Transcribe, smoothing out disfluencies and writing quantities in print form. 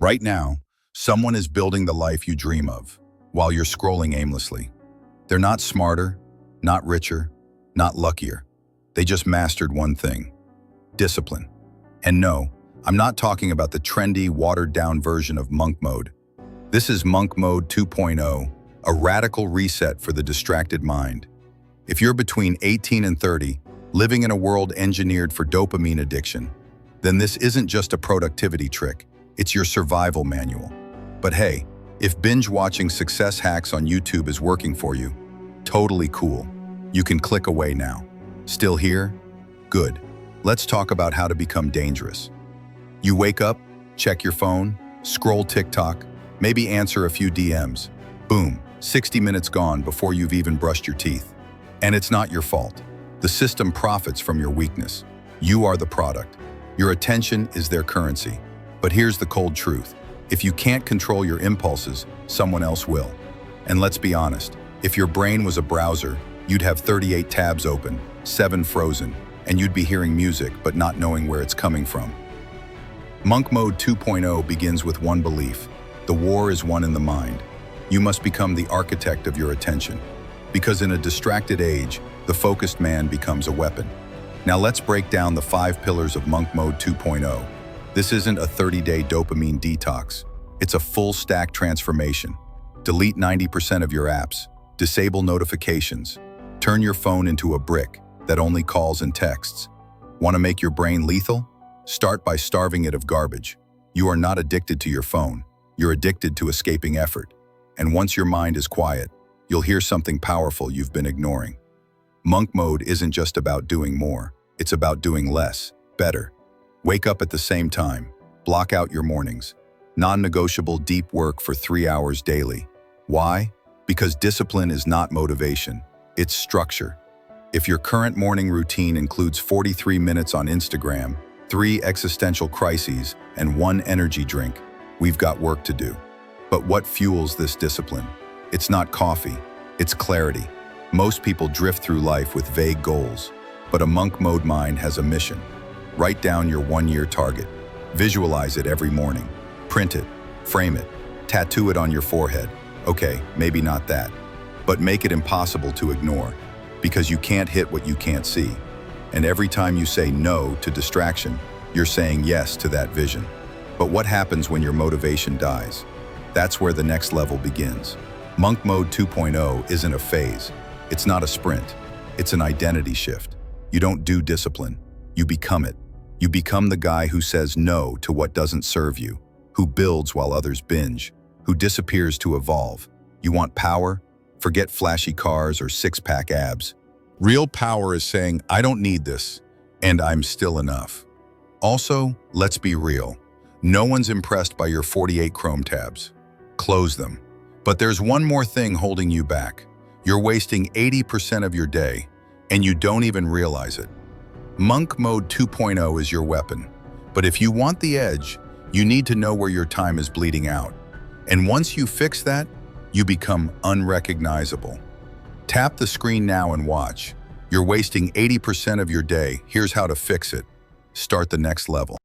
Right now, someone is building the life you dream of while you're scrolling aimlessly. They're not smarter, not richer, not luckier. They just mastered one thing: discipline. And no, I'm not talking about the trendy, watered-down version of monk mode. This is monk mode 2.0, a radical reset for the distracted mind. If you're between 18 and 30, living in a world engineered for dopamine addiction, then this isn't just a productivity trick, it's your survival manual. But hey, if binge-watching success hacks on YouTube is working for you, totally cool. You can click away now. Still here? Good. Let's talk about how to become dangerous. You wake up, check your phone, scroll TikTok, maybe answer a few DMs. Boom, 60 minutes gone before you've even brushed your teeth. And it's not your fault. The system profits from your weakness. You are the product. Your attention is their currency. But here's the cold truth. If you can't control your impulses, someone else will. And let's be honest, if your brain was a browser, you'd have 38 tabs open, 7 frozen, and you'd be hearing music but not knowing where it's coming from. Monk Mode 2.0 begins with one belief: the war is won in the mind. You must become the architect of your attention. Because in a distracted age, the focused man becomes a weapon. Now let's break down the 5 pillars of Monk Mode 2.0. This isn't a 30-day dopamine detox. It's a full-stack transformation. Delete 90% of your apps. Disable notifications. Turn your phone into a brick that only calls and texts. Want to make your brain lethal? Start by starving it of garbage. You are not addicted to your phone. You're addicted to escaping effort. And once your mind is quiet, you'll hear something powerful you've been ignoring. Monk Mode isn't just about doing more. It's about doing less, better. Wake up at the same time. Block out your mornings. Non-negotiable deep work for 3 hours daily. Why? Because discipline is not motivation. It's structure. If your current morning routine includes 43 minutes on Instagram, 3 existential crises, and 1 energy drink, we've got work to do. But what fuels this discipline? It's not coffee, it's clarity. Most people drift through life with vague goals, but a monk mode mind has a mission. Write down your 1-year target. Visualize it every morning. Print it, frame it, tattoo it on your forehead. Okay, maybe not that, but make it impossible to ignore, because you can't hit what you can't see. And every time you say no to distraction, you're saying yes to that vision. But what happens when your motivation dies? That's where the next level begins. Monk Mode 2.0 isn't a phase. It's not a sprint. It's an identity shift. You don't do discipline. You become it. You become the guy who says no to what doesn't serve you, who builds while others binge, who disappears to evolve. You want power? Forget flashy cars or 6-pack abs. Real power is saying, I don't need this, and I'm still enough. Also, let's be real. No one's impressed by your 48 Chrome tabs. Close them. But there's one more thing holding you back. You're wasting 80% of your day, and you don't even realize it. Monk Mode 2.0 is your weapon. But if you want the edge, you need to know where your time is bleeding out. And once you fix that, you become unrecognizable. Tap the screen now and watch. You're wasting 80% of your day. Here's how to fix it. Start the next level.